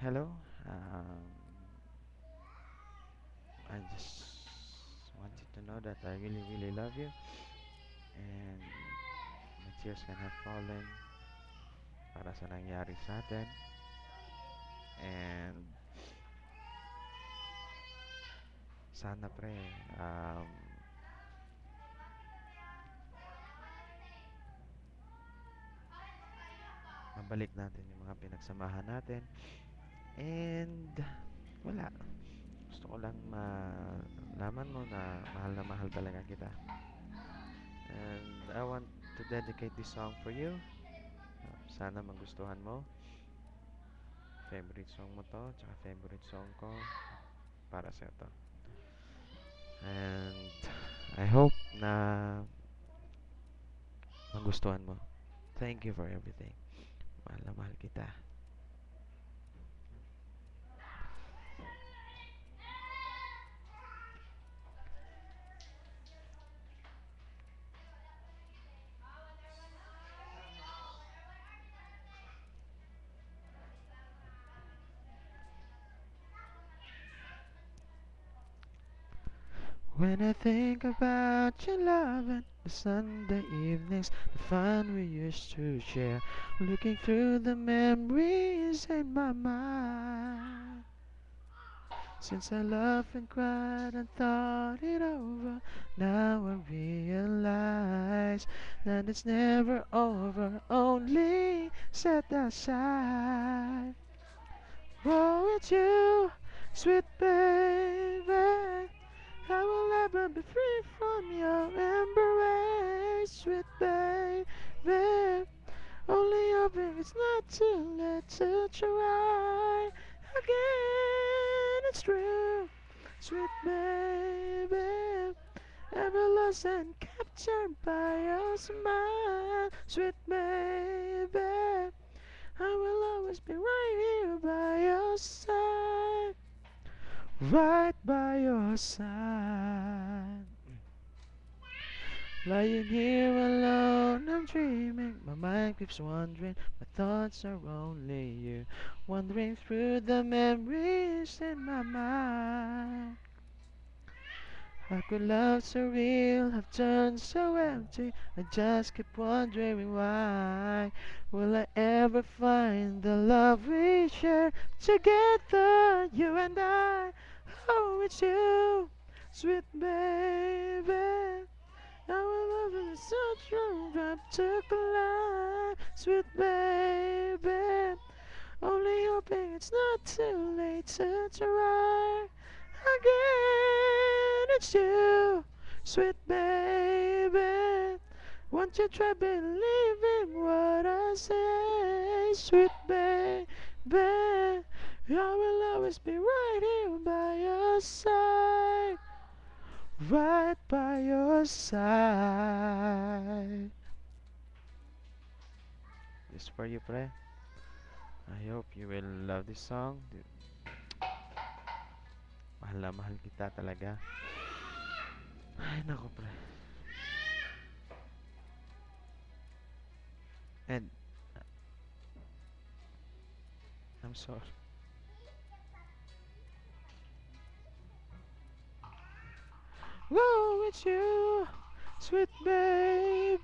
Hello. Um, I just wanted to know that I really, really love you, and my tears can have fallen para sa nangyari sa atin. And sana pre, um, mabalik natin yung mga pinagsamahan natin. And wala. Gusto ko lang malaman mo na mahal talaga kita. And I want to dedicate this song for you. Sana magustuhan mo. Favorite song mo to, tsaka favorite song ko para sa to. And I hope na magustuhan mo. Thank you for everything. Mahal na mahal kita. When I think about your love and the Sunday evenings, the fun we used to share, looking through the memories in my mind. Since I laughed and cried and thought it over, now I realize that it's never over, only set aside. Oh, it's you, sweet baby. I will never be free from your embrace, sweet baby. Only hoping it's not too late to try again. It's true, sweet baby. Ever lost and captured by your smile, sweet baby. I will always be right here by your side, right by your side. Lying here alone, I'm dreaming. My mind keeps wandering. My thoughts are only you. Wandering through the memories in my mind. How could love so real have turned so empty? I just keep wondering why. Will I ever find the love we share together, you and I? Oh, it's you, sweet baby. Our love is such a drop to collide, sweet baby. Only hoping it's not too late to try again. It's you, sweet baby. Won't you try believing what I say, sweet baby? I will always be right here by your side, right by your side. This for you, pre. I hope you will love this song. Mahal na mahal kita talaga. Ay, nako, pre. And, I'm sorry. Whoa, it's you, sweet baby.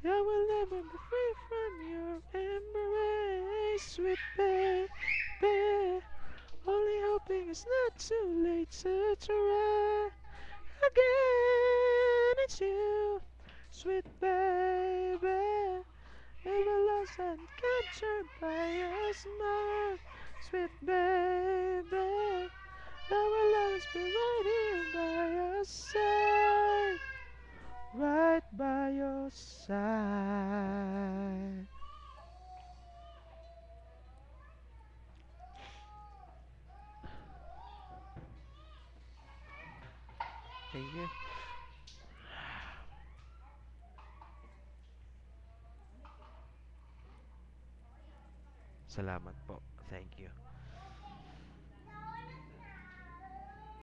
I will never be free from your embrace, sweet baby. Only hoping it's not too late to try again. It's you, sweet baby. Ever lost and captured by your smile, sweet baby. I will always be right here by your side, right by your side. Thank you. Salamat po. Thank you.